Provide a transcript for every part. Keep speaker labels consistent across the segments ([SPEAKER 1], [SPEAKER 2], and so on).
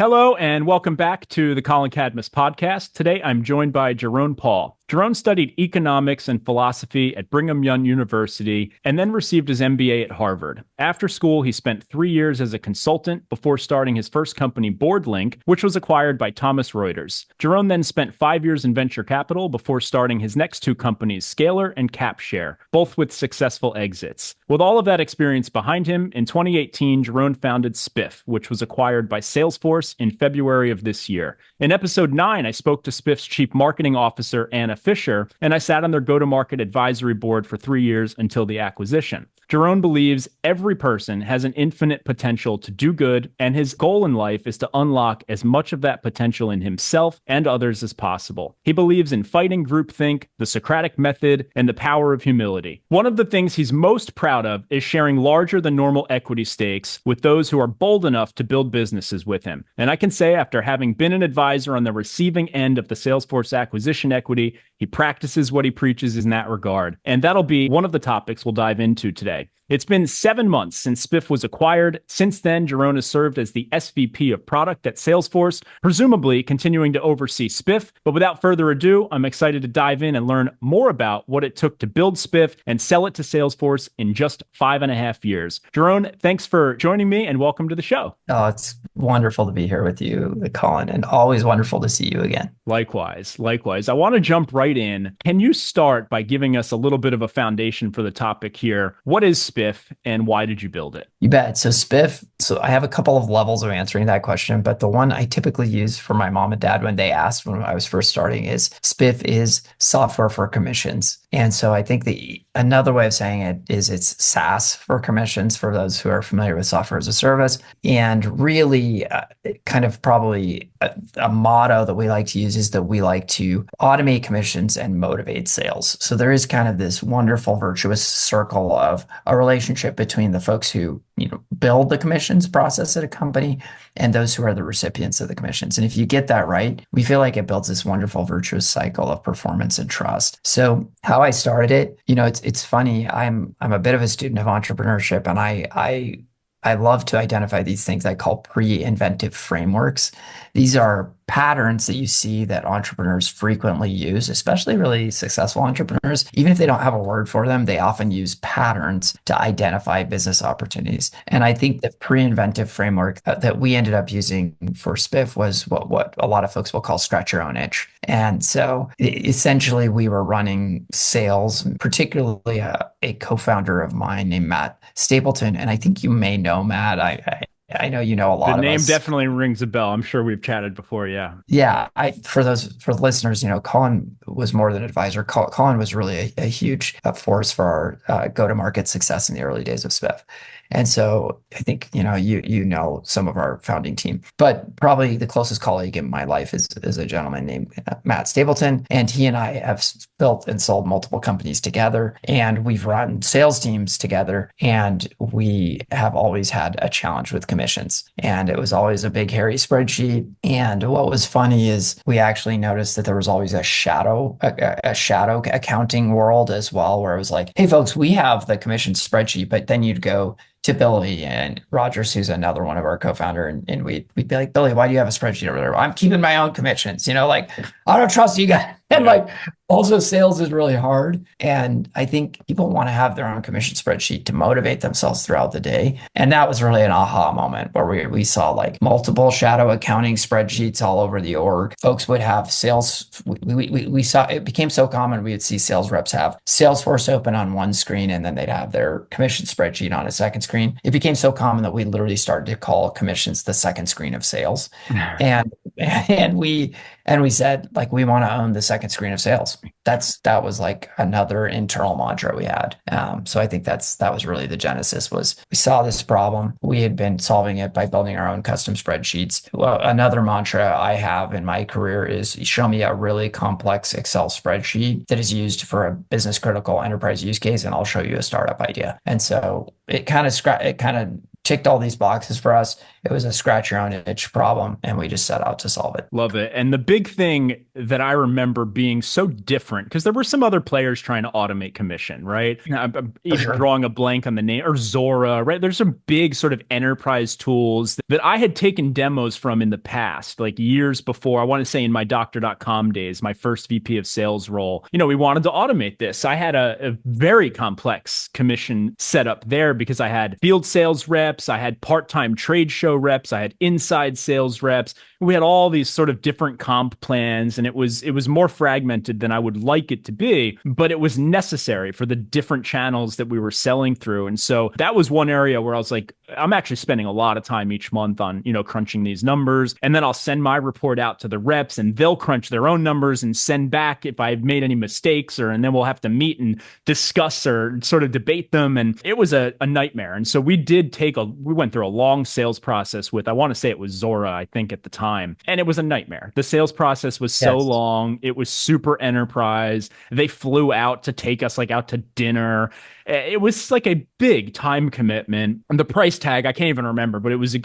[SPEAKER 1] Hello, and welcome back to the Collin Cadmus Podcast. Today, I'm joined by Jeron Paul. Jeron studied economics and philosophy at Brigham Young University and then received his MBA at Harvard. After school, he spent 3 years as a consultant before starting his first company, Boardlink, which was acquired by Thomas Reuters. Jeron then spent 5 years in venture capital before starting his next two companies, Scalar and Capshare, both with successful exits. With all of that experience behind him, in 2018, Jeron founded Spiff, which was acquired by Salesforce in February of this year. In episode 9, I spoke to Spiff's chief marketing officer, Anna Fisher, and I sat on their go-to-market advisory board for 3 years until the acquisition. Jeron believes every person has an infinite potential to do good, and his goal in life is to unlock as much of that potential in himself and others as possible. He believes in fighting groupthink, the Socratic method, and the power of humility. One of the things he's most proud of is sharing larger than normal equity stakes with those who are bold enough to build businesses with him. And I can say, after having been an advisor on the receiving end of the Salesforce acquisition equity, he practices what he preaches in that regard. And that'll be one of the topics we'll dive into today. It's been 7 months since Spiff was acquired. Since then, Jeron has served as the SVP of product at Salesforce, presumably continuing to oversee Spiff. But without further ado, I'm excited to dive in and learn more about what it took to build Spiff and sell it to Salesforce in just 5.5 years. Jeron, thanks for joining me and welcome to the show.
[SPEAKER 2] Oh, it's wonderful to be here with you, Collin, and always wonderful to see you again.
[SPEAKER 1] Likewise. I want to jump right in. Can you start by giving us a little bit of a foundation for the topic here? What is Spiff and why did you build it?
[SPEAKER 2] You bet. So Spiff, I have a couple of levels of answering that question, but the one I typically use for my mom and dad when they asked when I was first starting is Spiff is software for commissions. And so I think another way of saying it is it's SaaS for commissions for those who are familiar with software as a service. And really kind of probably a motto that we like to use is that we like to automate commissions and motivate sales. So there is kind of this wonderful virtuous circle of a relationship between the folks who build the commissions process at a company and those who are the recipients of the commissions. And if you get that right, we feel like it builds this wonderful virtuous cycle of performance and trust. So how I started it, it's funny. I'm a bit of a student of entrepreneurship, and I love to identify these things I call pre-inventive frameworks. These are patterns that you see that entrepreneurs frequently use, especially really successful entrepreneurs. Even if they don't have a word for them, they often use patterns to identify business opportunities. And I think the pre-inventive framework that we ended up using for Spiff was what a lot of folks will call scratch your own itch. And so essentially we were running sales, particularly a co-founder of mine named Matt Stapleton. And I think you may know Matt. I know you know a lot of us.
[SPEAKER 1] The name definitely rings a bell. I'm sure we've chatted before, yeah.
[SPEAKER 2] Yeah, for the listeners, Collin was more than an advisor. Collin was really a huge force for our go-to-market success in the early days of Spiff. And so I think, you know some of our founding team, but probably the closest colleague in my life is a gentleman named Matt Stapleton. And he and I have built and sold multiple companies together, and we've run sales teams together, and we have always had a challenge with commissions. And it was always a big, hairy spreadsheet. And what was funny is we actually noticed that there was always a shadow accounting world as well, where it was like, hey, folks, we have the commission spreadsheet, but then you'd go to Billy and Rogers, who's another one of our co-founder, and we'd be like, Billy, why do you have a spreadsheet over there? I'm keeping my own commissions, I don't trust you guys. And also sales is really hard. And I think people want to have their own commission spreadsheet to motivate themselves throughout the day. And that was really an aha moment where we saw multiple shadow accounting spreadsheets all over the org. Folks would have sales. We saw it became so common. We would see sales reps have Salesforce open on one screen, and then they'd have their commission spreadsheet on a second screen. It became so common that we literally started to call commissions the second screen of sales. And we said, we want to own the second screen of sales. That was another internal mantra we had. So I think that was really the genesis. Was we saw this problem. We had been solving it by building our own custom spreadsheets. Well, another mantra I have in my career is show me a really complex Excel spreadsheet that is used for a business critical enterprise use case, and I'll show you a startup idea. And so it kind of ticked all these boxes for us. It was a scratch your own itch problem, and we just set out to solve it.
[SPEAKER 1] Love it. And the big thing that I remember being so different, because there were some other players trying to automate commission, right? I'm even drawing a blank on the name, or Zora, right? There's some big sort of enterprise tools that I had taken demos from in the past, like years before. I want to say in my Doctor.com days, my first VP of sales role, we wanted to automate this. I had a very complex commission setup there because I had field sales reps, I had part-time trade show reps, I had inside sales reps. We had all these sort of different comp plans, and it was more fragmented than I would like it to be, but it was necessary for the different channels that we were selling through. And so that was one area where I was like, I'm actually spending a lot of time each month on, crunching these numbers. And then I'll send my report out to the reps and they'll crunch their own numbers and send back if I've made any mistakes, and then we'll have to meet and discuss or sort of debate them. And it was a nightmare. And so we went through a long sales process with, I want to say it was Zora, I think at the time. And it was a nightmare. The sales process was so long. It was super enterprise. They flew out to take us out to dinner. It was like a big time commitment. And the price tag, I can't even remember, but it was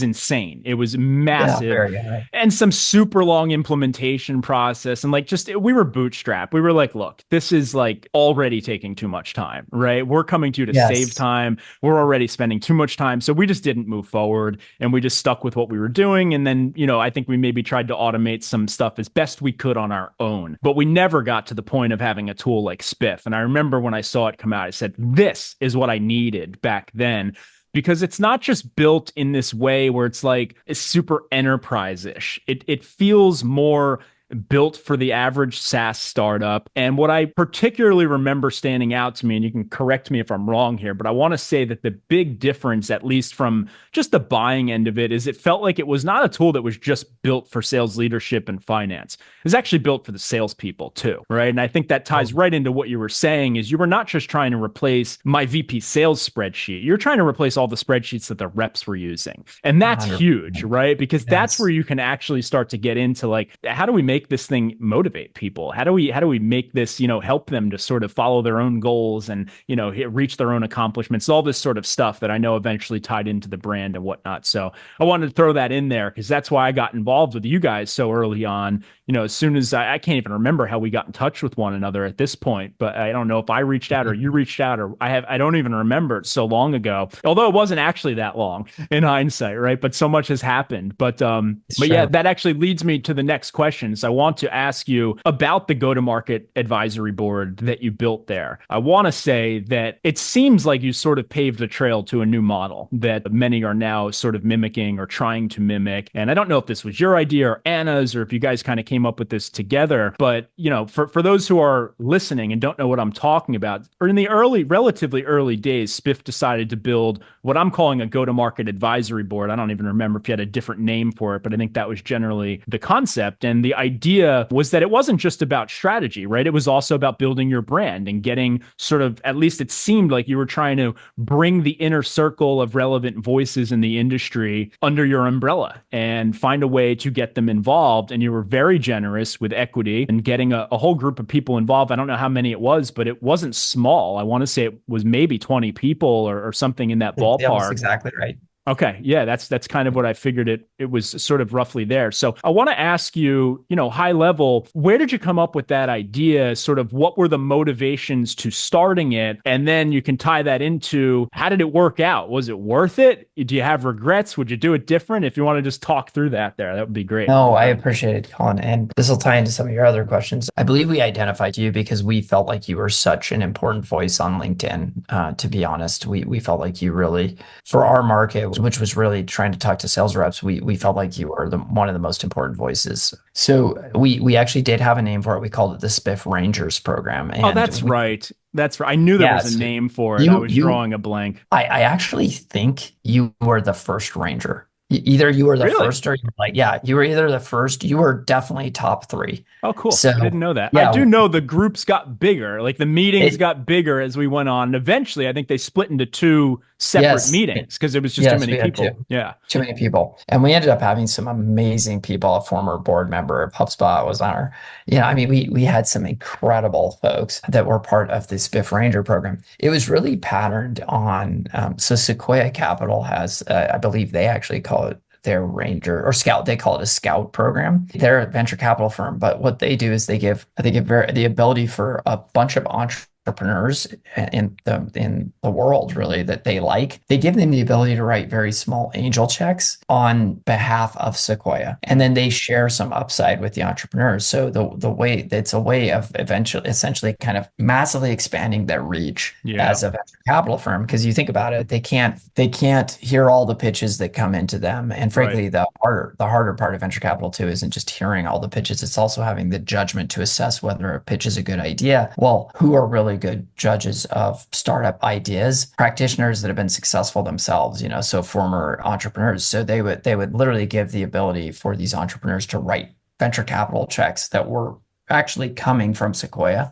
[SPEAKER 1] insane. It was massive. Yeah, and some super long implementation process. And we were bootstrapped. We were like, look, this is already taking too much time, right? We're coming to you to save time. We're already spending too much time. So we just didn't move forward, and we just stuck with what we were doing. And then, I think we maybe tried to automate some stuff as best we could on our own, but we never got to the point of having a tool like Spiff. And I remember when I saw it come out, I said, this is what I needed back then, because it's not just built in this way where it's super enterprise-ish. It feels more built for the average SaaS startup. And what I particularly remember standing out to me, and you can correct me if I'm wrong here, but I want to say that the big difference, at least from just the buying end of it, is it felt like it was not a tool that was just built for sales leadership and finance. It was actually built for the salespeople too, right? And I think that ties right into what you were saying, is you were not just trying to replace my VP sales spreadsheet. You're trying to replace all the spreadsheets that the reps were using. And that's 100%. Huge, right? Because that's where you can actually start to get into how do we make this thing motivate people? How do we make this, help them to sort of follow their own goals and, reach their own accomplishments, all this sort of stuff that I know eventually tied into the brand and whatnot. So I wanted to throw that in there because that's why I got involved with you guys so early on. As soon as I can't even remember how we got in touch with one another at this point, but I don't know if I reached out or you reached out, or I don't even remember. It's so long ago, although it wasn't actually that long in hindsight, right? But so much has happened. But yeah, that actually leads me to the next question. So I want to ask you about the go-to-market advisory board that you built there. I want to say that it seems like you sort of paved the trail to a new model that many are now sort of mimicking or trying to mimic. And I don't know if this was your idea or Anna's, or if you guys kind of came up with this together. But, for those who are listening and don't know what I'm talking about, or in the relatively early days, Spiff decided to build what I'm calling a go-to-market advisory board. I don't even remember if you had a different name for it, but I think that was generally the concept. And the idea was that it wasn't just about strategy, right? It was also about building your brand and getting sort of, at least it seemed like you were trying to bring the inner circle of relevant voices in the industry under your umbrella and find a way to get them involved. And you were very generous with equity and getting a whole group of people involved. I don't know how many it was, but it wasn't small. I want to say it was maybe 20 people or something in that ballpark.
[SPEAKER 2] That's exactly right.
[SPEAKER 1] Okay. Yeah, that's kind of what I figured it was sort of roughly there. So I want to ask you, high level, where did you come up with that idea? Sort of what were the motivations to starting it? And then you can tie that into, how did it work out? Was it worth it? Do you have regrets? Would you do it different? If you want to just talk through that would be great.
[SPEAKER 2] No, I appreciate it, Collin. And this will tie into some of your other questions. I believe we identified you because we felt like you were such an important voice on LinkedIn. To be honest, we felt like you really, for our market, which was really trying to talk to sales reps, we felt like you were one of the most important voices. So we actually did have a name for it. We called it the Spiff Rangers program. And
[SPEAKER 1] that's right. That's right. I knew there was a name for it. I was drawing a blank.
[SPEAKER 2] I actually think you were the first Ranger. Either you were the
[SPEAKER 1] Really?
[SPEAKER 2] first or you were like, yeah, you were either the first, you were definitely top three.
[SPEAKER 1] Oh, cool. I didn't
[SPEAKER 2] So
[SPEAKER 1] know that. I
[SPEAKER 2] yeah,
[SPEAKER 1] do know the groups got bigger, like the meetings
[SPEAKER 2] it,
[SPEAKER 1] got bigger as we went on. Eventually, I think they split into two separate
[SPEAKER 2] yes,
[SPEAKER 1] meetings because it was just too
[SPEAKER 2] yes,
[SPEAKER 1] many
[SPEAKER 2] we had
[SPEAKER 1] people.
[SPEAKER 2] two.
[SPEAKER 1] Yeah.
[SPEAKER 2] Too many people. And we ended up having some amazing people. A former board member of HubSpot was on our, I mean, we had some incredible folks that were part of the Spiff Ranger program. It was really patterned on, so Sequoia Capital has, I believe they actually call it their Ranger or Scout. They call it a Scout program. They're a venture capital firm, but what they do is they give the ability for a bunch of entrepreneurs in the world really that they like. They give them the ability to write very small angel checks on behalf of Sequoia, and then they share some upside with the entrepreneurs. So the way it's a way of eventually essentially kind of massively expanding their reach
[SPEAKER 1] Yeah.
[SPEAKER 2] as a venture capital firm, because you think about it, they can't hear all the pitches that come into them. And
[SPEAKER 1] Right.
[SPEAKER 2] frankly, the harder part of venture capital too isn't just hearing all the pitches, it's also having the judgment to assess whether a pitch is a good idea. Well, who are really good judges of startup ideas? Practitioners that have been successful themselves, so former entrepreneurs. So they would literally give the ability for these entrepreneurs to write venture capital checks that were actually coming from Sequoia.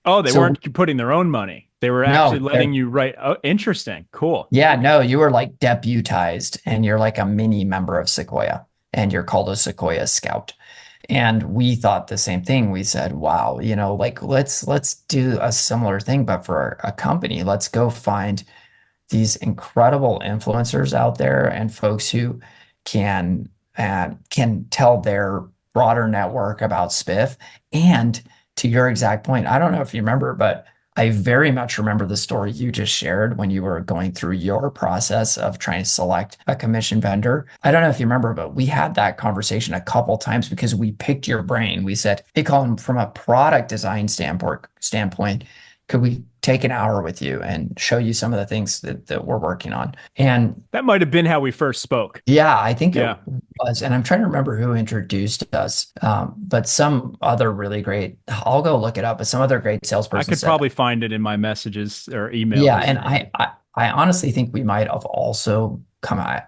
[SPEAKER 1] Oh, they
[SPEAKER 2] So
[SPEAKER 1] weren't putting their own money. They were actually
[SPEAKER 2] no,
[SPEAKER 1] letting you write. Oh, interesting. Cool.
[SPEAKER 2] yeah, no, you were like deputized and you're like a mini member of Sequoia and you're called a Sequoia Scout. And we thought the same thing. We said, wow, like let's do a similar thing, but for a company. Let's go find these incredible influencers out there and folks who can tell their broader network about Spiff. And to your exact point, I don't know if you remember, but I very much remember the story you just shared when you were going through your process of trying to select a commission vendor. I don't know if you remember, but we had that conversation a couple times because we picked your brain. We said, hey, Colin, from a product design standpoint, could we take an hour with you and show you some of the things that we're working on? And
[SPEAKER 1] That might have been how we first spoke.
[SPEAKER 2] yeah, I think it
[SPEAKER 1] Yeah.
[SPEAKER 2] was. And I'm trying to remember who introduced us. But some other really great, I'll go look it up, but some other great
[SPEAKER 1] I
[SPEAKER 2] salesperson
[SPEAKER 1] could
[SPEAKER 2] said,
[SPEAKER 1] probably find it in my messages or
[SPEAKER 2] yeah.
[SPEAKER 1] emails.
[SPEAKER 2] And I honestly think we might have also come out.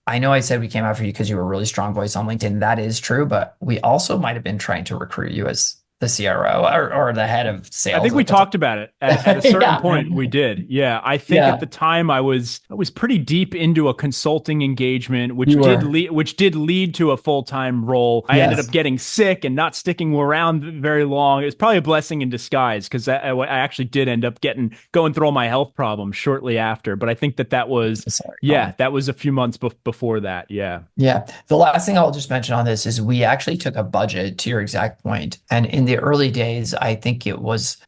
[SPEAKER 2] I know I said we came after you because you were a really strong voice on LinkedIn. That is true, but we also might have been trying to recruit you as the CRO or the head of
[SPEAKER 1] I
[SPEAKER 2] sales
[SPEAKER 1] think we
[SPEAKER 2] at the time.
[SPEAKER 1] talked about it at a certain
[SPEAKER 2] Yeah.
[SPEAKER 1] point. We did. Yeah. I think at
[SPEAKER 2] Yeah,
[SPEAKER 1] the time I was pretty deep into a consulting engagement,
[SPEAKER 2] you were.
[SPEAKER 1] which did lead to a full-time role. I ended up
[SPEAKER 2] Yes.
[SPEAKER 1] getting sick and not sticking around very long. It was probably a blessing in disguise because I actually did end up going through all my health problems shortly after. But I think that was,
[SPEAKER 2] Sorry,
[SPEAKER 1] yeah,
[SPEAKER 2] Colin.
[SPEAKER 1] that was a few months before that. Yeah.
[SPEAKER 2] Yeah. The last thing I'll just mention on this is we actually took a budget to your exact point. And in the early days, I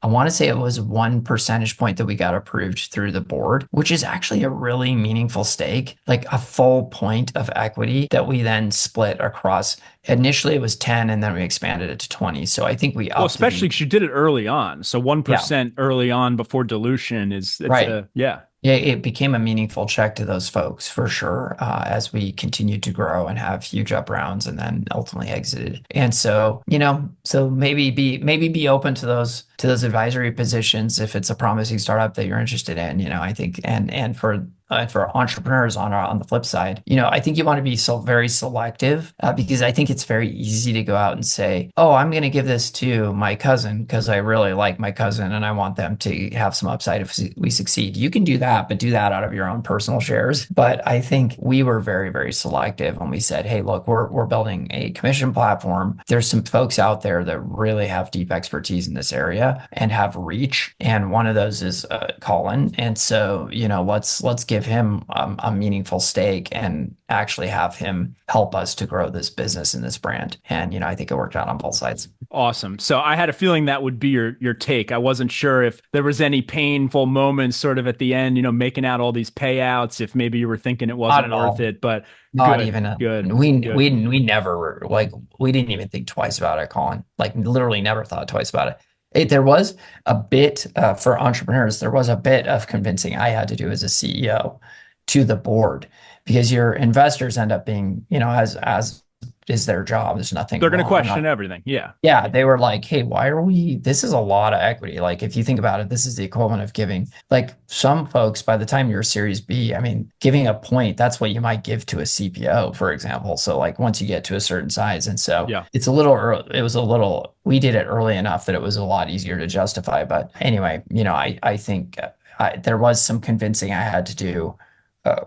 [SPEAKER 2] want to say it was 1 percentage point that we got approved through the board, which is actually a really meaningful stake, like a full point of equity that we then split across. Initially, it was 10 and then we expanded it to 20. So I think we
[SPEAKER 1] Well,
[SPEAKER 2] upped
[SPEAKER 1] especially
[SPEAKER 2] the,
[SPEAKER 1] because you did it early on. So
[SPEAKER 2] yeah,
[SPEAKER 1] 1% early on before dilution
[SPEAKER 2] right.
[SPEAKER 1] yeah.
[SPEAKER 2] Yeah, it became a meaningful check to those folks for sure, as we continued to grow and have huge up rounds and then ultimately exited. And so, so maybe be open to those advisory positions if it's a promising startup that you're interested in. I think and for entrepreneurs on the flip side, I think you want to be very selective, because I think it's very easy to go out and say, oh, I'm going to give this to my cousin because I really like my cousin and I want them to have some upside if we succeed. You can do that, but do that out of your own personal shares. But I think we were very, very selective when we said, hey, look, we're building a commission platform. There's some folks out there that really have deep expertise in this area and have reach. And one of those is Collin. And so, let's give him a meaningful stake and actually have him help us to grow this business and this brand. And, I think it worked out on both sides.
[SPEAKER 1] Awesome. So I had a feeling that would be your take. I wasn't sure if there was any painful moments sort of at the end, making out all these payouts, if maybe you were thinking it
[SPEAKER 2] Not
[SPEAKER 1] wasn't
[SPEAKER 2] at
[SPEAKER 1] worth
[SPEAKER 2] all.
[SPEAKER 1] it, but
[SPEAKER 2] Not
[SPEAKER 1] good,
[SPEAKER 2] even
[SPEAKER 1] good, good.
[SPEAKER 2] we never like we didn't even think twice about it, Colin. Like literally never thought twice about it. There was a bit for entrepreneurs. There was a bit of convincing I had to do as a CEO to the board because your investors end up being, as is their job. There's nothing
[SPEAKER 1] They're going to
[SPEAKER 2] wrong.
[SPEAKER 1] question everything. Yeah.
[SPEAKER 2] Yeah, they were like, hey, why are we, this is a lot of equity. Like, if you think about it, this is the equivalent of giving, like, some folks, by the time you're Series B, I mean, giving a point, that's what you might give to a CPO, for example. So, like, once you get to a certain size. And so
[SPEAKER 1] Yeah.
[SPEAKER 2] it's a little early, we did it early enough that it was a lot easier to justify. But anyway, I think there was some convincing I had to do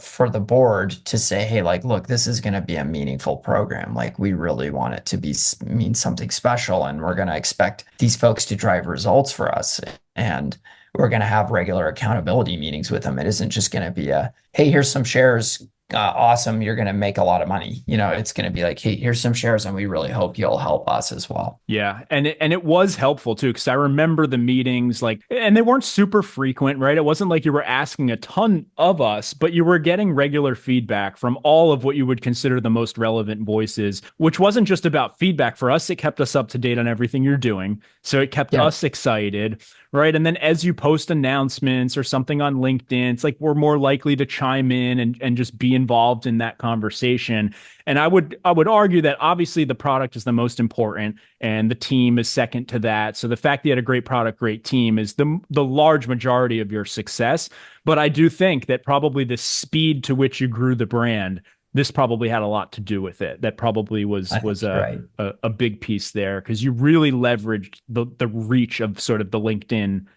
[SPEAKER 2] for the board to say, hey, like, look, this is going to be a meaningful program. Like, we really want it to mean something special, and we're going to expect these folks to drive results for us. And we're going to have regular accountability meetings with them. It isn't just going to be hey, here's some shares. Awesome. You're going to make a lot of money. It's going to be like, hey, here's some shares, and we really hope you'll help us as well.
[SPEAKER 1] Yeah. And it was helpful too, because I remember the meetings, like, and they weren't super frequent, right? It wasn't like you were asking a ton of us, but you were getting regular feedback from all of what you would consider the most relevant voices, which wasn't just about feedback for us. It kept us up to date on everything you're doing. So it kept us excited. Right. And then as you post announcements or something on LinkedIn, it's like we're more likely to chime in and just be involved in that conversation. And I would argue that obviously the product is the most important and the team is second to that. So the fact that you had a great product, great team is the large majority of your success. But I do think that probably the speed to which you grew the brand, this probably had a lot to do with it. That probably was a big piece there, because you really leveraged the reach of sort of the LinkedIn,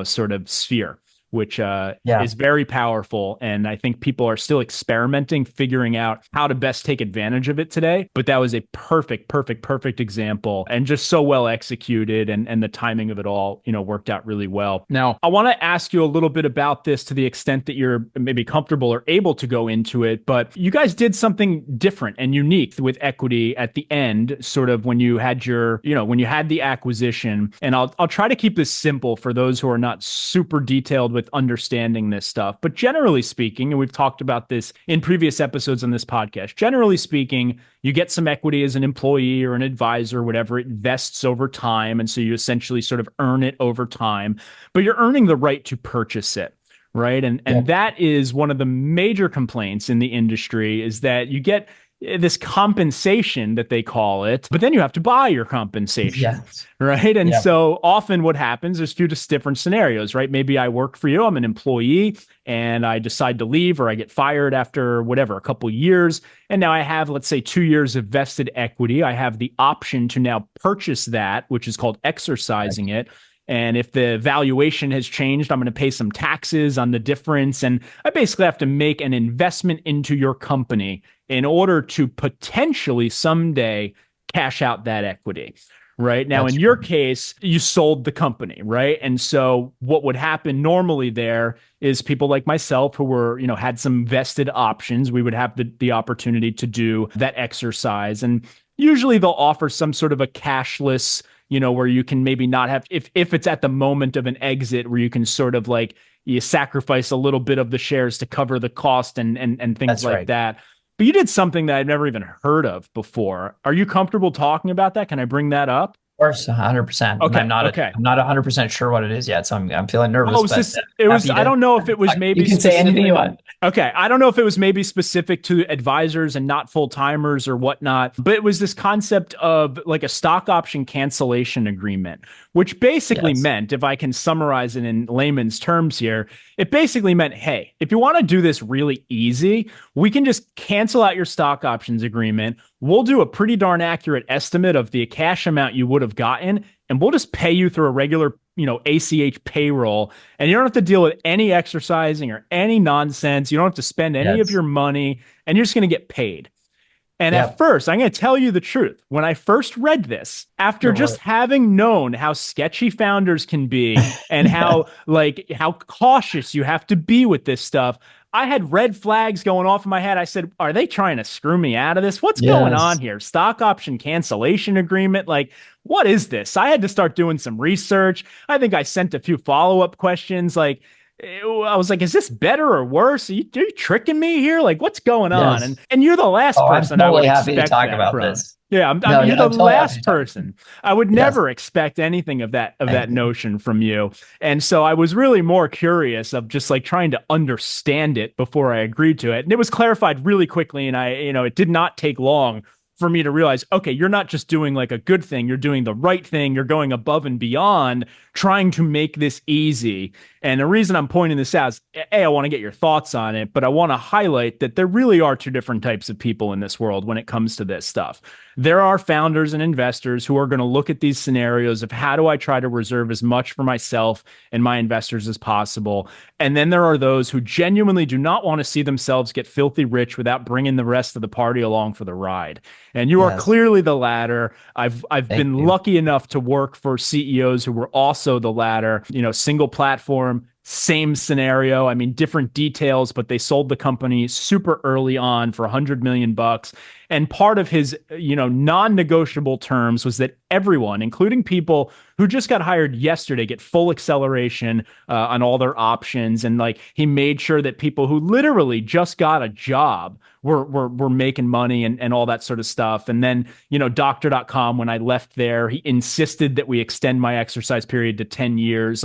[SPEAKER 1] sort of sphere, which is very powerful. And I think people are still experimenting, figuring out how to best take advantage of it today. But that was a perfect example, and just so well executed, and the timing of it all, worked out really well. Now, I want to ask you a little bit about this to the extent that you're maybe comfortable or able to go into it. But you guys did something different and unique with equity at the end, sort of when you had when you had the acquisition. And I'll try to keep this simple for those who are not super detailed with understanding this stuff. But generally speaking, and we've talked about this in previous episodes on this podcast, generally speaking, you get some equity as an employee or an advisor, whatever. It vests over time. And so you essentially sort of earn it over time, but you're earning the right to purchase it. Right. And that is one of the major complaints in the industry, is that you get this compensation that they call it, but then you have to buy your compensation.
[SPEAKER 2] Yes.
[SPEAKER 1] Right. And so often what happens, there's a few just different scenarios, right? Maybe I work for you, I'm an employee, and I decide to leave, or I get fired after whatever, a couple years. And now I have, let's say, 2 years of vested equity. I have the option to now purchase that, which is called exercising it. And if the valuation has changed, I'm going to pay some taxes on the difference. And I basically have to make an investment into your company in order to potentially someday cash out that equity. Right now, in your case, you sold the company, right? And so what would happen normally there is people like myself who were, had some vested options, we would have the opportunity to do that exercise. And usually they'll offer some sort of a cashless, where you can maybe not have, if it's at the moment of an exit, where you can sort of like, you sacrifice a little bit of the shares to cover the cost and things like that. But you did something that I've never even heard of before. Are you comfortable talking about that? Can I bring that up?
[SPEAKER 2] Of course, 100%.
[SPEAKER 1] Okay.
[SPEAKER 2] I'm not 100% sure what it is yet, so I'm feeling nervous.
[SPEAKER 1] I don't know if it was maybe
[SPEAKER 2] you can say anything you want.
[SPEAKER 1] Okay, I don't know if it was maybe specific to advisors and not full timers or whatnot, but it was this concept of like a stock option cancellation agreement, which basically meant, if I can summarize it in layman's terms here, it basically meant, hey, if you want to do this really easy, we can just cancel out your stock options agreement. We'll do a pretty darn accurate estimate of the cash amount you would have gotten, and we'll just pay you through a regular, ACH payroll. And you don't have to deal with any exercising or any nonsense. You don't have to spend any of your money, and you're just going to get paid. And at first, I'm going to tell you the truth. When I first read this, after just having known how sketchy founders can be and how cautious you have to be with this stuff, I had red flags going off in my head. I said, are they trying to screw me out of this? What's going on here? Stock option cancellation agreement? Like, what is this? I had to start doing some research. I think I sent a few follow-up questions. Like, I was like, is this better or worse? Are you tricking me here? Like, what's going on? And you're the last person
[SPEAKER 2] I'm totally
[SPEAKER 1] I would
[SPEAKER 2] happy to talk about
[SPEAKER 1] from.
[SPEAKER 2] this.
[SPEAKER 1] Yeah, you're the last person. I would never expect anything of that notion from you. And so I was really more curious of just like trying to understand it before I agreed to it. And it was clarified really quickly. And it did not take long for me to realize, okay, you're not just doing like a good thing, you're doing the right thing, you're going above and beyond trying to make this easy. And the reason I'm pointing this out is, A, I want to get your thoughts on it, but I want to highlight that there really are two different types of people in this world when it comes to this stuff. There are founders and investors who are going to look at these scenarios of how do I try to reserve as much for myself and my investors as possible. And then there are those who genuinely do not want to see themselves get filthy rich without bringing the rest of the party along for the ride. And you are clearly the latter. I've been lucky enough to work for CEOs who were also the latter, single platform, same scenario. I mean, different details, but they sold the company super early on for $100 million. And part of his, non-negotiable terms was that everyone, including people who just got hired yesterday, get full acceleration on all their options. And like, he made sure that people who literally just got a job were making money and all that sort of stuff. And then, doctor.com, when I left there, he insisted that we extend my exercise period to 10 years.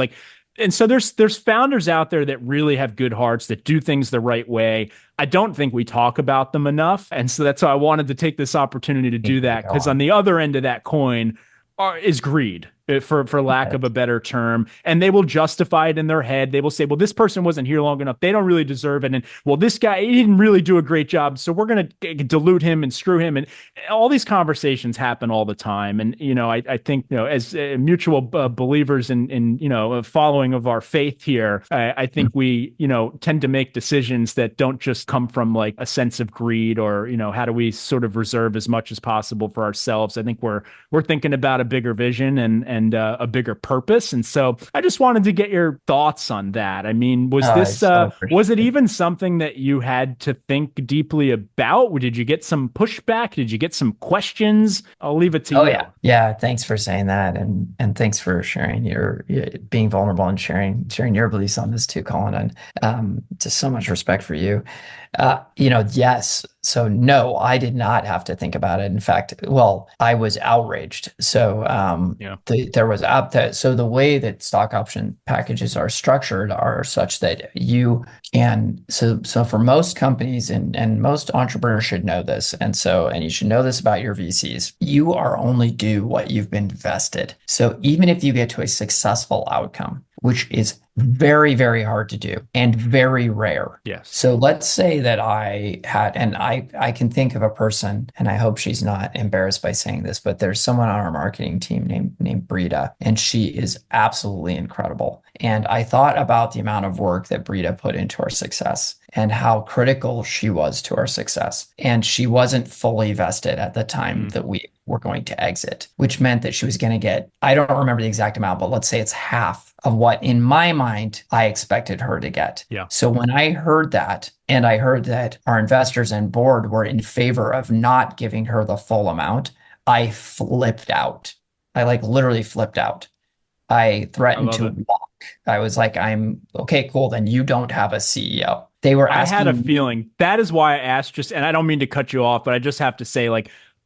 [SPEAKER 1] And so there's founders out there that really have good hearts, that do things the right way. I don't think we talk about them enough. And so that's why I wanted to take this opportunity to do that, because on the other end of that coin is greed, for lack of a better term. And they will justify it in their head. They will say, well, this person wasn't here long enough, they don't really deserve it. And well, this guy, he didn't really do a great job, so we're going to dilute him and screw him. And all these conversations happen all the time. And, I think, as mutual believers in a following of our faith here, I think we, tend to make decisions that don't just come from like a sense of greed or, how do we sort of reserve as much as possible for ourselves. I think we're thinking about a bigger vision and a bigger purpose. And so I just wanted to get your thoughts on that. I mean, was it even something that you had to think deeply about? Did you get some pushback? Did you get some questions? I'll leave it to you.
[SPEAKER 2] Yeah. Yeah. Thanks for saying that. And thanks for sharing being vulnerable and sharing your beliefs on this too, Collin. And just so much respect for you. Yes. So no, I did not have to think about it. In fact, I was outraged. So so the way that stock option packages are structured are such that you can, so for most companies and most entrepreneurs should know this. And you should know this about your VCs. You are only due what you've been vested. So even if you get to a successful outcome, which is very, very hard to do and very rare.
[SPEAKER 1] Yes.
[SPEAKER 2] So let's say that I had, and I can think of a person, and I hope she's not embarrassed by saying this, but there's someone on our marketing team named Brita, and she is absolutely incredible. And I thought about the amount of work that Brita put into our success and how critical she was to our success. And she wasn't fully vested at the time that we were going to exit, which meant that she was going to get, I don't remember the exact amount, but let's say it's half of what in my mind I expected her to get.
[SPEAKER 1] Yeah.
[SPEAKER 2] So when I heard that, and I heard that our investors and board were in favor of not giving her the full amount, I flipped out. I literally flipped out. I threatened to walk. I was like, I'm okay, cool. Then you don't have a CEO. They were asking.
[SPEAKER 1] I had a feeling. That is why I asked, and I don't mean to cut you off, but I just have to say,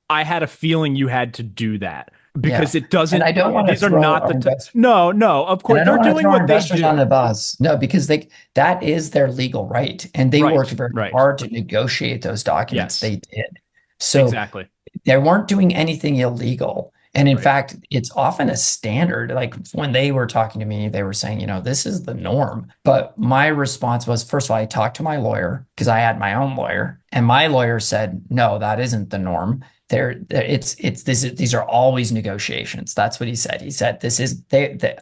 [SPEAKER 1] I had a feeling you had to do that. Because it doesn't. And
[SPEAKER 2] I don't want to. These are not the.
[SPEAKER 1] No. Of course, they're doing what they do
[SPEAKER 2] on the bus. No, because that is their legal right, and they worked very hard to negotiate those documents. Yes. They did. So
[SPEAKER 1] exactly,
[SPEAKER 2] they weren't doing anything illegal. And in fact, it's often a standard. Like when they were talking to me, they were saying, this is the norm. But my response was, first of all, I talked to my lawyer because I had my own lawyer, and my lawyer said, no, that isn't the norm. These are always negotiations. That's what he said. He said,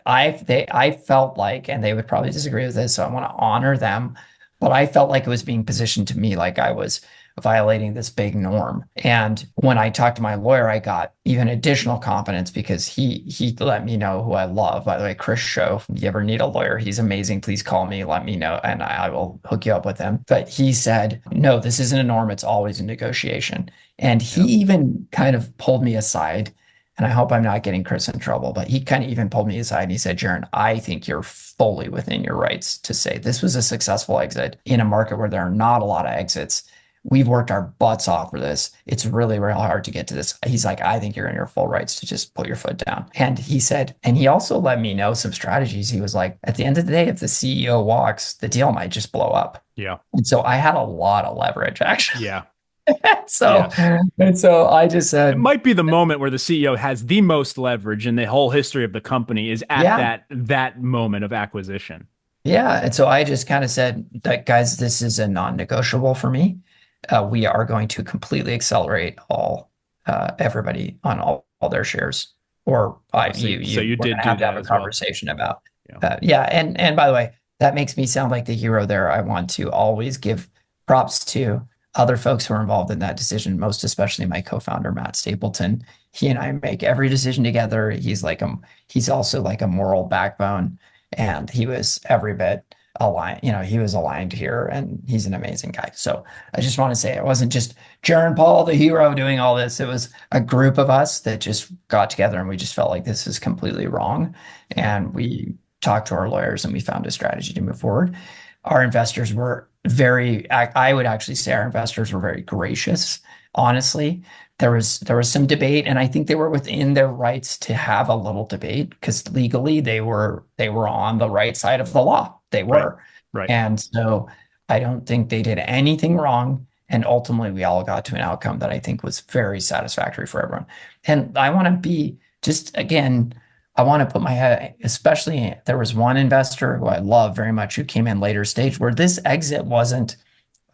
[SPEAKER 2] I felt like, and they would probably disagree with this, so I want to honor them, but I felt like it was being positioned to me like I was violating this big norm. And when I talked to my lawyer, I got even additional confidence because he let me know who I love. By the way, Chris Show, if you ever need a lawyer, he's amazing. Please call me, let me know, and I will hook you up with him. But he said, no, this isn't a norm. It's always a negotiation. And he even kind of pulled me aside, and I hope I'm not getting Chris in trouble, but he kind of even pulled me aside and he said, Jeron, I think you're fully within your rights to say this was a successful exit in a market where there are not a lot of exits. We've worked our butts off for this. It's really, really hard to get to this. He's like, I think you're in your full rights to just put your foot down. And he said, and he also let me know some strategies. He was like, at the end of the day, if the CEO walks, the deal might just blow up.
[SPEAKER 1] Yeah.
[SPEAKER 2] And so I had a lot of leverage, actually.
[SPEAKER 1] Yeah.
[SPEAKER 2] So,
[SPEAKER 1] Yes.
[SPEAKER 2] and so I just
[SPEAKER 1] It
[SPEAKER 2] said,
[SPEAKER 1] might be the moment where the CEO has the most leverage in the whole history of the company is at
[SPEAKER 2] yeah,
[SPEAKER 1] that moment of acquisition.
[SPEAKER 2] yeah. And so I just kind of said that, guys, this is a non-negotiable for me. We are going to completely accelerate everybody on all their shares, or
[SPEAKER 1] So you
[SPEAKER 2] we're going
[SPEAKER 1] did
[SPEAKER 2] to
[SPEAKER 1] do
[SPEAKER 2] have
[SPEAKER 1] that
[SPEAKER 2] a
[SPEAKER 1] as well.
[SPEAKER 2] conversation about,
[SPEAKER 1] Yeah.
[SPEAKER 2] yeah. And by the way, that makes me sound like the hero there. I want to always give props to other folks who are involved in that decision, most especially my co-founder, Matt Stapleton. He and I make every decision together. He's also like a moral backbone, and he was every bit aligned. He was aligned here, and he's an amazing guy. So I just want to say it wasn't just Jeron Paul, the hero, doing all this. It was a group of us that just got together, and we just felt like this is completely wrong. And we talked to our lawyers, and we found a strategy to move forward. Our investors were I would actually say our investors were very gracious. Honestly, there was some debate, and I think they were within their rights to have a little debate because legally they were on the right side of the law. They
[SPEAKER 1] Right.
[SPEAKER 2] were.
[SPEAKER 1] Right.
[SPEAKER 2] And so I don't think they did anything wrong. And ultimately, we all got to an outcome that I think was very satisfactory for everyone. And I want to be just again, I want to put my head, especially there was one investor who I love very much who came in later stage where this exit wasn't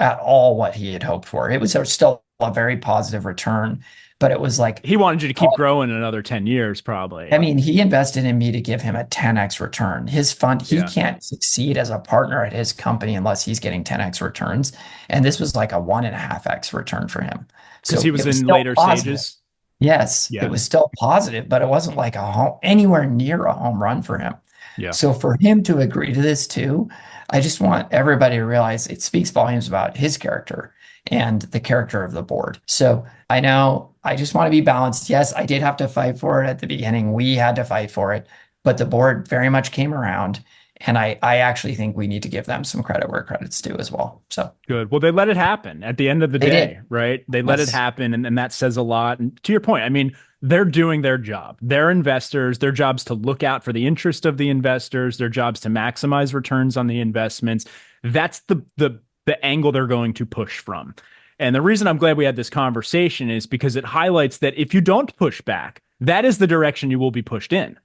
[SPEAKER 2] at all what he had hoped for. It was still a very positive return, but it was like,
[SPEAKER 1] He wanted you to keep growing another 10 years, probably.
[SPEAKER 2] I mean, he invested in me to give him a 10x return. His fund, he
[SPEAKER 1] Yeah.
[SPEAKER 2] can't succeed as a partner at his company unless he's getting 10x returns. And this was like a 1.5x return for him.
[SPEAKER 1] Because
[SPEAKER 2] So
[SPEAKER 1] he was
[SPEAKER 2] it was
[SPEAKER 1] in
[SPEAKER 2] still
[SPEAKER 1] later
[SPEAKER 2] positive.
[SPEAKER 1] stages.
[SPEAKER 2] Yes, it
[SPEAKER 1] Yeah.
[SPEAKER 2] was still positive, but it wasn't like anywhere near a home run for him.
[SPEAKER 1] Yeah.
[SPEAKER 2] So for him to agree to this too, I just want everybody to realize it speaks volumes about his character and the character of the board. So I know I just want to be balanced. Yes, I did have to fight for it at the beginning. We had to fight for it, but the board very much came around. And I actually think we need to give them some credit where credit's due as well. So
[SPEAKER 1] Good. Well, they let it happen at the end of the
[SPEAKER 2] they
[SPEAKER 1] day,
[SPEAKER 2] did.
[SPEAKER 1] right? They let it
[SPEAKER 2] Yes.
[SPEAKER 1] happen, and that says a lot. And to your point, I mean, they're doing their job. They're investors. Their job's to look out for the interest of the investors. Their job's to maximize returns on the investments. That's the angle they're going to push from. And the reason I'm glad we had this conversation is because it highlights that if you don't push back, that is the direction you will be pushed in,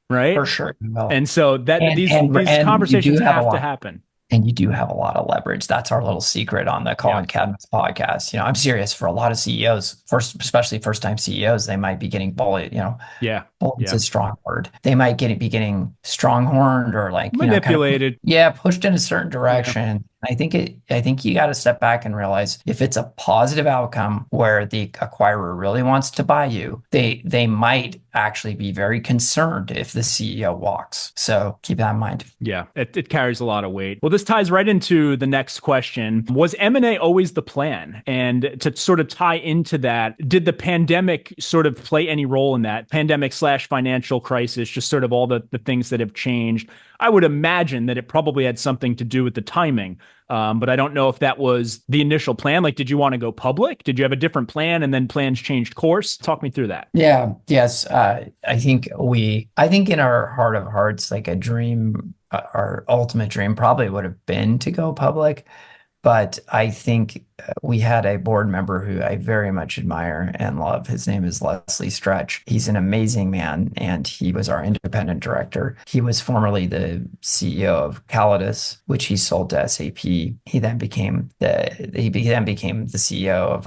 [SPEAKER 1] right?
[SPEAKER 2] For sure. Well,
[SPEAKER 1] And so that these
[SPEAKER 2] and you do
[SPEAKER 1] conversations
[SPEAKER 2] have a
[SPEAKER 1] have to
[SPEAKER 2] lot.
[SPEAKER 1] happen.
[SPEAKER 2] And you do have a lot of leverage. That's our little secret on the
[SPEAKER 1] Yeah.
[SPEAKER 2] Collin Cadmus podcast. I'm serious for a lot of CEOs, especially first-time CEOs, they might be getting bullied.
[SPEAKER 1] Yeah.
[SPEAKER 2] Bullied's
[SPEAKER 1] Yeah.
[SPEAKER 2] a strong word. They might be getting strong-horned or like, kind of,
[SPEAKER 1] Manipulated.
[SPEAKER 2] yeah, pushed in a certain
[SPEAKER 1] Yeah.
[SPEAKER 2] direction. I think you got to step back and realize if it's a positive outcome where the acquirer really wants to buy you, they might actually be very concerned if the CEO walks. So keep that in mind.
[SPEAKER 1] Yeah, it carries a lot of weight. Well, this ties right into the next question. Was M&A always the plan? And to sort of tie into that, did the pandemic sort of play any role in that? Pandemic/financial crisis, just sort of all the things that have changed. I would imagine that it probably had something to do with the timing. But I don't know if that was the initial plan. Like, did you want to go public? Did you have a different plan and then plans changed course? Talk me through that.
[SPEAKER 2] Yeah, yes. I think in our heart of hearts, like a dream, our ultimate dream probably would have been to go public. But I think we had a board member who I very much admire and love. His name is Leslie Stretch. He's an amazing man, and he was our independent director. He was formerly the CEO of Calidus, which he sold to SAP. He then became the CEO of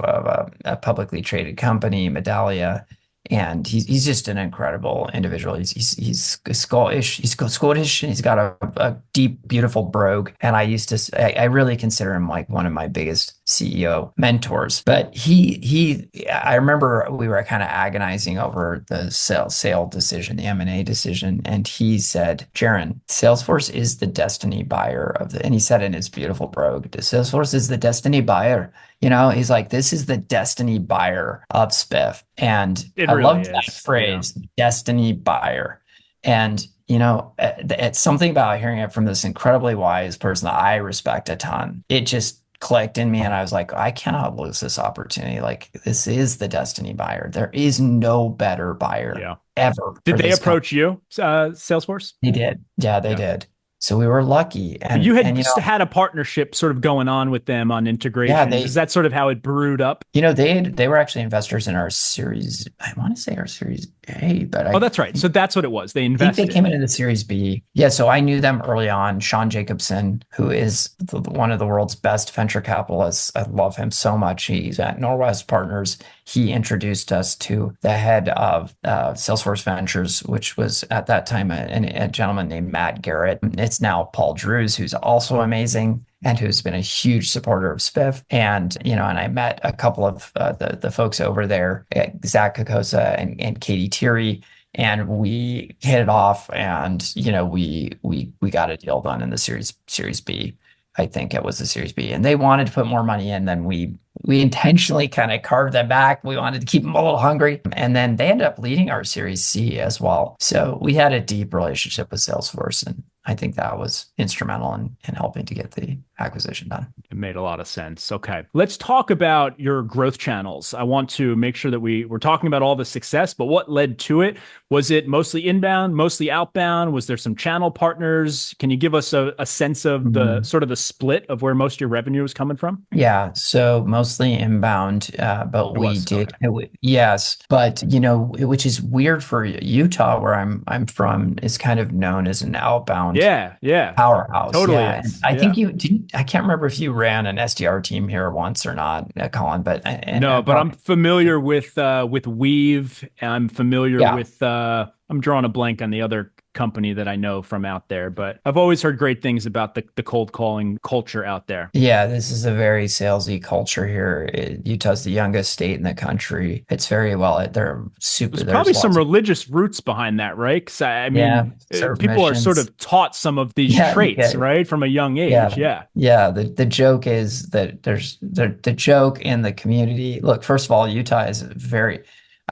[SPEAKER 2] a publicly traded company, Medallia. And he's just an incredible individual. He's Scottish. He's Scottish, and he's got a deep, beautiful brogue. And I really consider him like one of my biggest CEO mentors. But I remember we were kind of agonizing over the sale decision, the M&A decision, and he said, "Jeron, Salesforce is the destiny buyer and he said in his beautiful brogue, Salesforce is the destiny buyer." He's like, this is the destiny buyer of Spiff. And
[SPEAKER 1] It
[SPEAKER 2] I
[SPEAKER 1] really
[SPEAKER 2] loved that
[SPEAKER 1] is.
[SPEAKER 2] phrase, destiny buyer. And, it's something about hearing it from this incredibly wise person that I respect a ton. It just clicked in me. And I was like, I cannot lose this opportunity. Like, this is the destiny buyer. There is no better buyer
[SPEAKER 1] Yeah.
[SPEAKER 2] ever.
[SPEAKER 1] Did
[SPEAKER 2] for
[SPEAKER 1] they
[SPEAKER 2] this
[SPEAKER 1] approach you, Salesforce?
[SPEAKER 2] They did. Yeah, they
[SPEAKER 1] Yeah.
[SPEAKER 2] did. So we were lucky.
[SPEAKER 1] You had
[SPEAKER 2] And
[SPEAKER 1] had a partnership sort of going on with them on
[SPEAKER 2] yeah,
[SPEAKER 1] integrations. Is that sort of how it brewed up?
[SPEAKER 2] they were actually investors in our series. I want to say our series A, but
[SPEAKER 1] Oh, that's right. So that's what it was. They
[SPEAKER 2] think they
[SPEAKER 1] invested.
[SPEAKER 2] came into the Series B. Yeah, so I knew them early on. Sean Jacobson, who is one of the world's best venture capitalists. I love him so much. He's at Norwest Partners. He introduced us to the head of Salesforce Ventures, which was at that time a gentleman named Matt Garrett. It's now Paul Drews, who's also amazing and who's been a huge supporter of Spiff. And, and I met a couple of the folks over there, Zach Kokosa and Katie Thierry, and we hit it off, and we got a deal done in the Series B. I think it was the Series B, and they wanted to put more money in than we intentionally kind of carved them back. We wanted to keep them a little hungry, and then they ended up leading our Series C as well. So we had a deep relationship with Salesforce, and I think that was instrumental in helping to get the acquisition done.
[SPEAKER 1] It made a lot of sense. Okay. Let's talk about your growth channels. I want to make sure that we're talking about all the success, but what led to it? Was it mostly inbound, mostly outbound? Was there some channel partners? Can you give us a sense of the sort of the split of where most of your revenue is coming from?
[SPEAKER 2] Yeah. So mostly inbound, but we did, yes. But, which is weird for Utah, where I'm from, is kind of known as an outbound powerhouse.
[SPEAKER 1] Totally.
[SPEAKER 2] Yeah. I think I can't remember if you ran an SDR team here once or not, Collin, but
[SPEAKER 1] I'm familiar with Weave. I'm familiar with I'm drawing a blank on the other company that I know from out there, but I've always heard great things about the cold calling culture out there.
[SPEAKER 2] Yeah, this is a very salesy culture here. Utah's the youngest state in the country. It's very well, they're super.
[SPEAKER 1] There's probably some religious roots behind that, right? Because I mean, people are sort of taught some of these traits, right, from a young age.
[SPEAKER 2] Yeah. The joke is that there's the joke in the community. Look, first of all, Utah is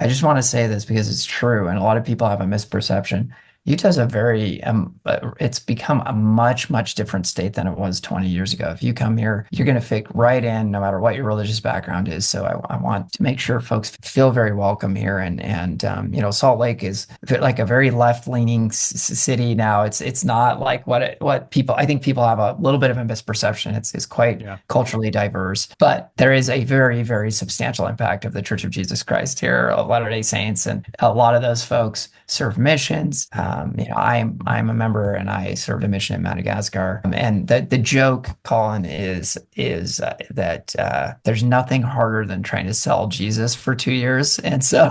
[SPEAKER 2] I just want to say this because it's true, and a lot of people have a misperception. Utah's it's become a much, much different state than it was 20 years ago. If you come here, you're going to fit right in no matter what your religious background is. So I want to make sure folks feel very welcome here. And Salt Lake is like a very left-leaning city now. It's not like what people, I think people have a little bit of a misperception. It's quite culturally diverse, but there is a very, very substantial impact of the Church of Jesus Christ here, of Latter-day Saints. And a lot of those folks serve missions. I'm a member, and I served a mission in Madagascar. And the joke, Collin, is that there's nothing harder than trying to sell Jesus for 2 years, and so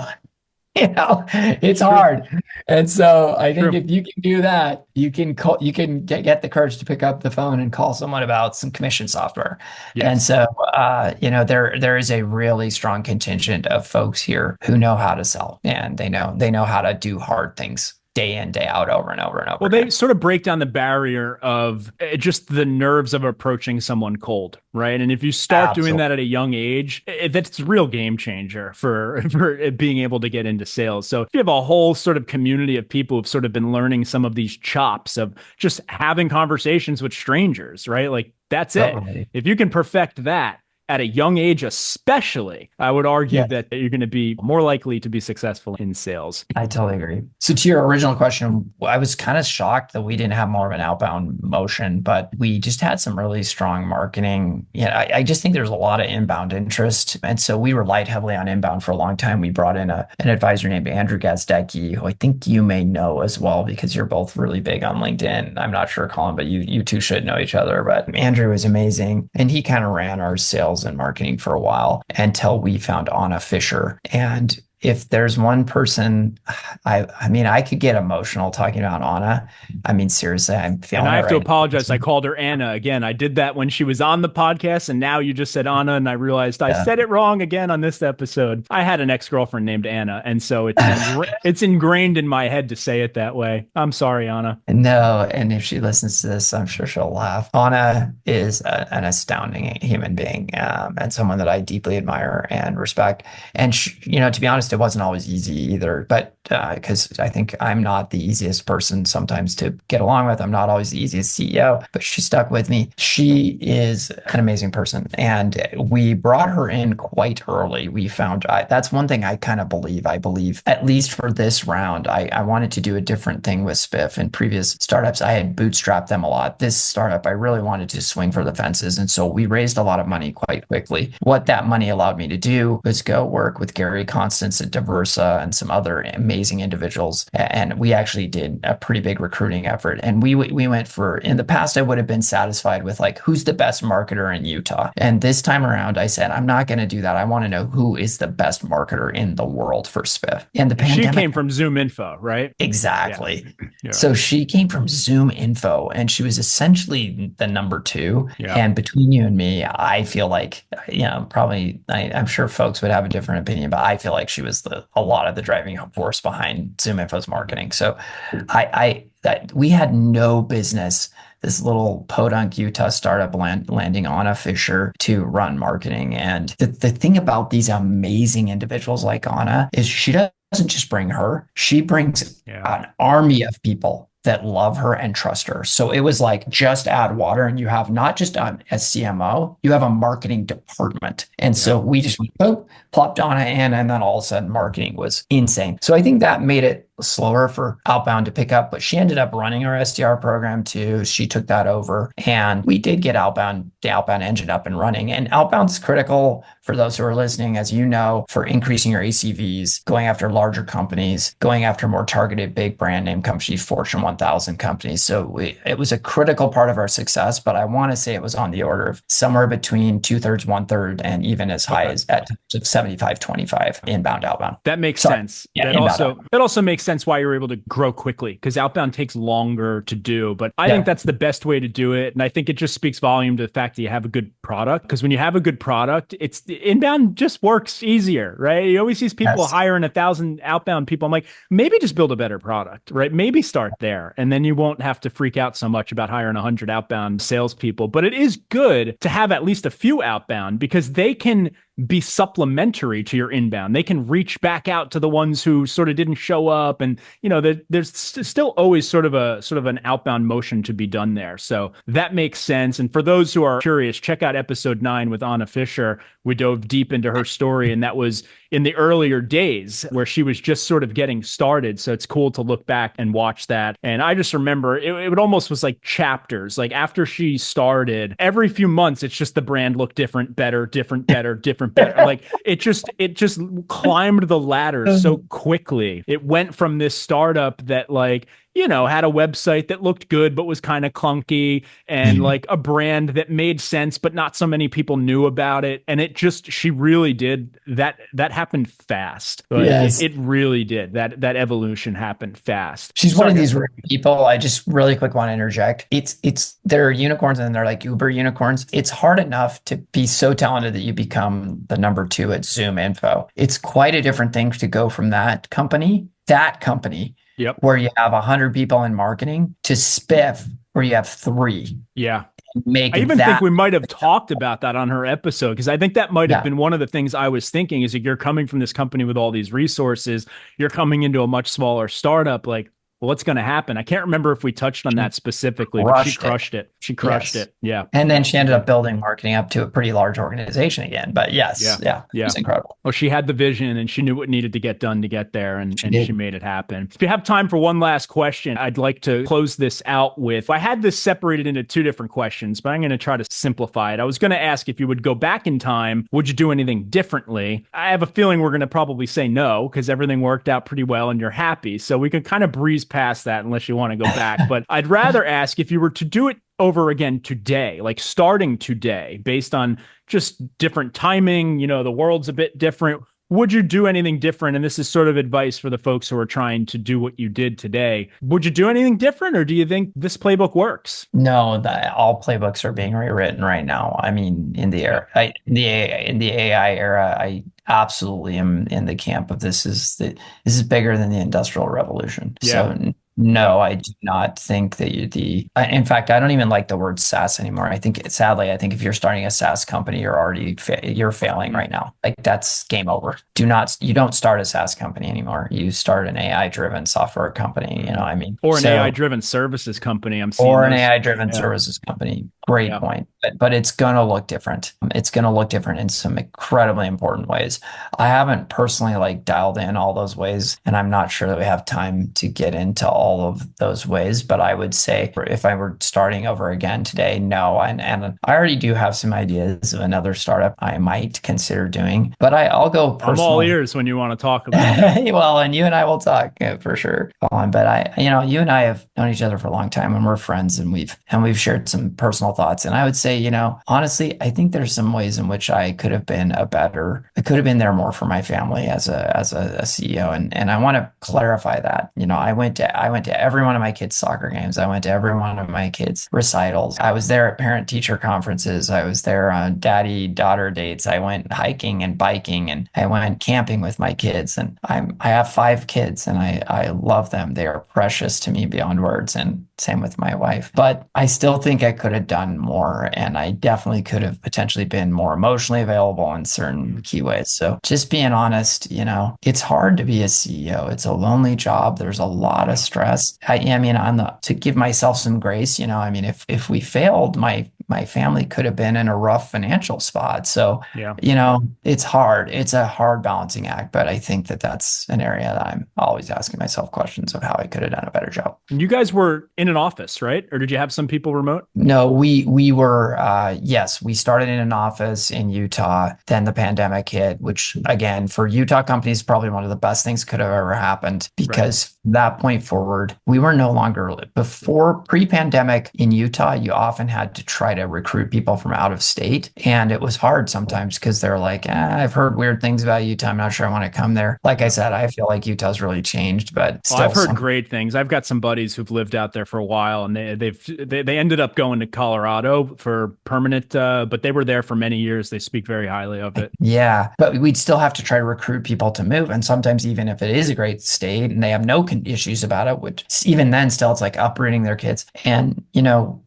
[SPEAKER 2] it's hard. And so I think if you can do that, you can get the courage to pick up the phone and call someone about some commission software. Yes. And so there is a really strong contingent of folks here who know how to sell, and they know how to do hard things day in, day out, over and over and over.
[SPEAKER 1] Well, they sort of break down the barrier of just the nerves of approaching someone cold, right? And if you start doing that at a young age, that's a real game changer for being able to get into sales. So if you have a whole sort of community of people who've sort of been learning some of these chops of just having conversations with strangers, right? Like that's it. If you can perfect that at a young age, especially, I would argue that you're going to be more likely to be successful in sales.
[SPEAKER 2] I totally agree. So to your original question, I was kind of shocked that we didn't have more of an outbound motion, but we just had some really strong marketing. I just think there's a lot of inbound interest. And so we relied heavily on inbound for a long time. We brought in an advisor named Andrew Gazdecki, who I think you may know as well, because you're both really big on LinkedIn. I'm not sure, Collin, but you two should know each other. But Andrew was amazing. And he kind of ran our sales and marketing for a while until we found Anna Fisher. And if there's one person, I mean, I could get emotional talking about Anna. I mean, seriously, I'm feeling.
[SPEAKER 1] And I have to apologize. I called her Anna again. I did that when she was on the podcast, and now you just said Anna, and I realized I said it wrong again on this episode. I had an ex-girlfriend named Anna, and so it's ingrained in my head to say it that way. I'm sorry, Anna.
[SPEAKER 2] No, and if she listens to this, I'm sure she'll laugh. Anna is an astounding human being, and someone that I deeply admire and respect. And to be honest, honest, it wasn't always easy either, but because I think I'm not the easiest person sometimes to get along with. I'm not always the easiest CEO, but she stuck with me. She is an amazing person. And we brought her in quite early. We found that's one thing I kind of believe. I believe, at least for this round, I wanted to do a different thing with Spiff. In previous startups, I had bootstrapped them a lot. This startup, I really wanted to swing for the fences. And so we raised a lot of money quite quickly. What that money allowed me to do was go work with Gary Constance at Diversa and some other amazing individuals. And we actually did a pretty big recruiting effort. And we went for, in the past, I would have been satisfied with like, who's the best marketer in Utah? And this time around, I said, I'm not going to do that. I want to know who is the best marketer in the world for Spiff. And the pandemic,
[SPEAKER 1] she came from Zoom Info, right?
[SPEAKER 2] Exactly.
[SPEAKER 1] Yeah.
[SPEAKER 2] So she came from Zoom Info and she was essentially the number two. Yeah. And between you and me, I feel like, probably, I'm sure folks would have a different opinion, but I feel like she was a lot of the driving force behind Zoom Info's marketing. So we had no business, this little podunk Utah startup landing Anna Fisher to run marketing. And the thing about these amazing individuals like Anna is she doesn't just bring her, she brings an army of people that love her and trust her. So it was like, just add water and you have not just a CMO, you have a marketing department. And so we just plopped Anna in, and then all of a sudden marketing was insane. So I think that made it slower for outbound to pick up, but she ended up running our SDR program too. She took that over and we did get the outbound engine up and running. And outbound's critical for those who are listening, as you know, for increasing your ACVs, going after larger companies, going after more targeted big brand name companies, Fortune 1000 companies. So it was a critical part of our success, but I want to say it was on the order of somewhere between 2/3, 1/3, and even as high as at 75-25 inbound, outbound.
[SPEAKER 1] That makes sense.
[SPEAKER 2] Yeah,
[SPEAKER 1] that also makes sense why you're able to grow quickly, because outbound takes longer to do. But I think that's the best way to do it. And I think it just speaks volume to the fact that you have a good product, because when you have a good product, it's inbound just works easier, right? You always see people hiring 1,000 outbound people. I'm like, maybe just build a better product, right? Maybe start there. And then you won't have to freak out so much about hiring 100 outbound salespeople. But it is good to have at least a few outbound, because they can be supplementary to your inbound. They can reach back out to the ones who sort of didn't show up. And, there's still always sort of an outbound motion to be done there. So that makes sense. And for those who are curious, check out episode 9 with Anna Fisher. We dove deep into her story, and that was in the earlier days where she was just sort of getting started. So it's cool to look back and watch that. And I just remember it almost was like chapters. Like after she started, every few months, it's just the brand looked different, better, different, better, different, better. Like it just climbed the ladder so quickly. It went from this startup that had a website that looked good but was kind of clunky, and like a brand that made sense but not so many people knew about it. And she really did that. That happened fast.
[SPEAKER 2] Yes.
[SPEAKER 1] It really did. That evolution happened fast.
[SPEAKER 2] She's one of these people. I just really quick want to interject. They're unicorns, and they're like Uber unicorns. It's hard enough to be so talented that you become the number 2 at Zoom Info. It's quite a different thing to go from that company, where you have 100 people in marketing, to Spiff, where you have 3.
[SPEAKER 1] Yeah. I even think we might have talked about that on her episode, because I think that might have been one of the things I was thinking, is that you're coming from this company with all these resources, you're coming into a much smaller startup. Like, what's going to happen? I can't remember if we touched on that specifically, but she crushed it. She crushed it. Yeah.
[SPEAKER 2] And then she ended up building marketing up to a pretty large organization again. But it's incredible.
[SPEAKER 1] Well, she had the vision and she knew what needed to get done to get there, and she made it happen. If you have time for one last question, I'd like to close this out with, I had this separated into 2 different questions, but I'm going to try to simplify it. I was going to ask, if you would go back in time, would you do anything differently? I have a feeling we're going to probably say no, because everything worked out pretty well and you're happy. So we could kind of breeze past that unless you want to go back. But I'd rather ask, if you were to do it over again today, like starting today, based on just different timing, the world's a bit different, would you do anything different? And this is sort of advice for the folks who are trying to do what you did today. Would you do anything different, or do you think this playbook works?
[SPEAKER 2] No, all playbooks are being rewritten right now. I mean, in the AI era, I absolutely am in the camp of this is bigger than the Industrial Revolution.
[SPEAKER 1] Yeah.
[SPEAKER 2] So No, I do not think that in fact, I don't even like the word SaaS anymore. Sadly, I think if you're starting a SaaS company, you're failing right now. Like that's game over. You don't start a SaaS company anymore. You start an AI driven software company, I mean,
[SPEAKER 1] Or an AI driven services company. I'm seeing
[SPEAKER 2] or an
[SPEAKER 1] those.
[SPEAKER 2] AI driven services company. Great point. But it's going to look different. It's going to look different in some incredibly important ways. I haven't personally like dialed in all those ways, and I'm not sure that we have time to get into all of those ways. But I would say if I were starting over again today, no. And I already do have some ideas of another startup I might consider doing. But I'll go personally.
[SPEAKER 1] I'm all ears when you want to talk about it.
[SPEAKER 2] Well, and you and I will talk for sure, Colin. But you and I have known each other for a long time, and we're friends, and we've shared some personal thoughts. And I would say, honestly, I think there's some ways in which I could have been there more for my family as a CEO. And I want to clarify that. I went to every one of my kids' soccer games. I went to every one of my kids' recitals. I was there at parent-teacher conferences. I was there on daddy-daughter dates. I went hiking and biking, and I went camping with my kids. And I have 5 kids, and I love them. They are precious to me beyond words, and same with my wife. But I still think I could have done more, and I definitely could have potentially been more emotionally available in certain key ways. So just being honest, it's hard to be a CEO. It's a lonely job. There's a lot of stress. To give myself some grace, if we failed, my family could have been in a rough financial spot. So, it's hard. It's a hard balancing act, but I think that that's an area that I'm always asking myself questions of how I could have done a better job.
[SPEAKER 1] And you guys were in an office, right? Or did you have some people remote?
[SPEAKER 2] No, we were, yes, we started in an office in Utah. Then the pandemic hit, which again, for Utah companies, probably one of the best things could have ever happened because from that point forward, we were no longer pre-pandemic in Utah, you often had to try to recruit people from out of state. And it was hard sometimes because they're like, I've heard weird things about Utah. I'm not sure I want to come there. Like I said, I feel like Utah's really changed, but still
[SPEAKER 1] I've heard great things. I've got some buddies who've lived out there for a while, and they ended up going to Colorado for permanent, but they were there for many years. They speak very highly of it.
[SPEAKER 2] Yeah, but we'd still have to try to recruit people to move. And sometimes even if it is a great state and they have no issues about it, which even then still it's like uprooting their kids. And,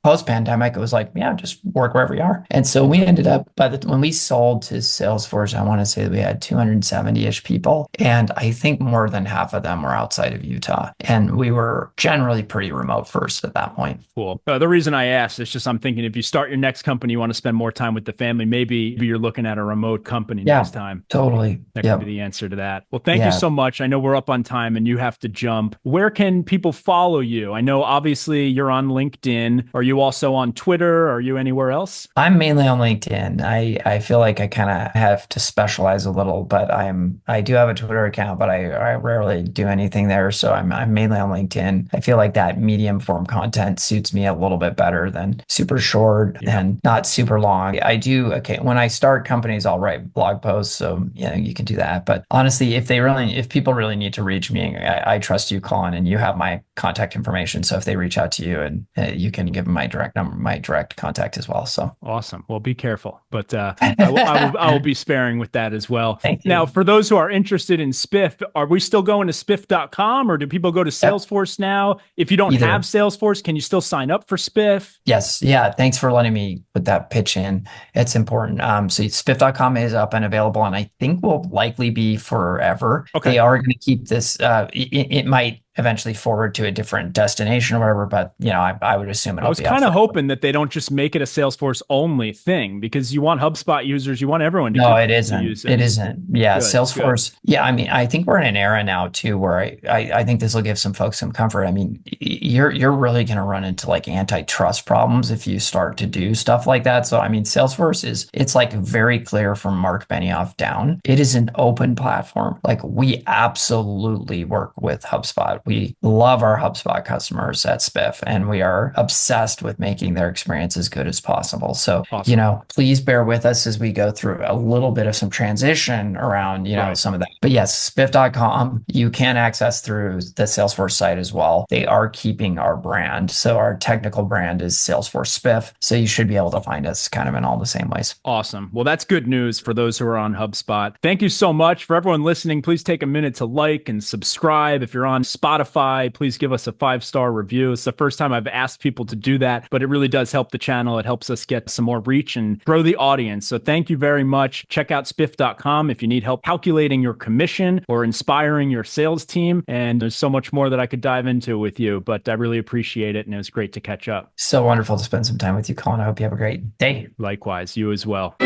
[SPEAKER 2] post-pandemic, it was like, just work wherever you are. And so we ended up, when we sold to Salesforce, I want to say that we had 270-ish people. And I think more than half of them were outside of Utah. And we were generally pretty remote first at that point.
[SPEAKER 1] Cool. The reason I asked is just I'm thinking if you start your next company, you want to spend more time with the family, maybe you're looking at a remote company next time.
[SPEAKER 2] Totally.
[SPEAKER 1] That could be the answer to that. Well, thank you so much. I know we're up on time and you have to jump. Where can people follow you? I know obviously you're on LinkedIn. Are you also on Twitter? Are you anywhere else?
[SPEAKER 2] I'm mainly on LinkedIn. I feel like I kind of have to specialize a little, but I do have a Twitter account, but I rarely do anything there. So I'm mainly on LinkedIn. I feel like that medium form content suits me a little bit better than super short and not super long. When I start companies, I'll write blog posts. So, you can do that. But honestly, if people really need to reach me, I trust you, Colin, and you have my contact information. So if they reach out to you, and you can give them my direct number, my direct contact as well. So
[SPEAKER 1] awesome. Well, be careful, but I will be sparing with that as well.
[SPEAKER 2] Thank you.
[SPEAKER 1] Now, for those who are interested in Spiff, are we still going to spiff.com or do people go to Salesforce now? If you don't have Salesforce, can you still sign up for Spiff?
[SPEAKER 2] Yes. Yeah. Thanks for letting me put that pitch in. It's important. So spiff.com is up and available, and I think will likely be forever. Okay. They are going to keep this. It might eventually forward to a different destination or whatever, but I would assume
[SPEAKER 1] I was kind of hoping that they don't just make it a Salesforce only thing, because you want HubSpot users, you want everyone to use it.
[SPEAKER 2] It isn't. Yeah, good, Salesforce. Good. Yeah, I think we're in an era now too where I think this will give some folks some comfort. You're really going to run into like antitrust problems if you start to do stuff like that. So Salesforce it's like very clear from Mark Benioff down. It is an open platform. Like we absolutely work with HubSpot. We love our HubSpot customers at Spiff, and we are obsessed with making their experience as good as possible. So, awesome. Please bear with us as we go through a little bit of some transition around, some of that. But yes, spiff.com, you can access through the Salesforce site as well. They are keeping our brand. So our technical brand is Salesforce Spiff. So you should be able to find us kind of in all the same ways.
[SPEAKER 1] Awesome. Well, that's good news for those who are on HubSpot. Thank you so much. For everyone listening, please take a minute to like and subscribe. If you're on Spotify Spotify, please give us a 5-star review. It's the first time I've asked people to do that, but it really does help the channel. It helps us get some more reach and grow the audience. So thank you very much. Check out spiff.com if you need help calculating your commission or inspiring your sales team. And there's so much more that I could dive into with you, but I really appreciate it. And it was great to catch up.
[SPEAKER 2] So wonderful to spend some time with you, Collin. I hope you have a great day.
[SPEAKER 1] Likewise, you as well.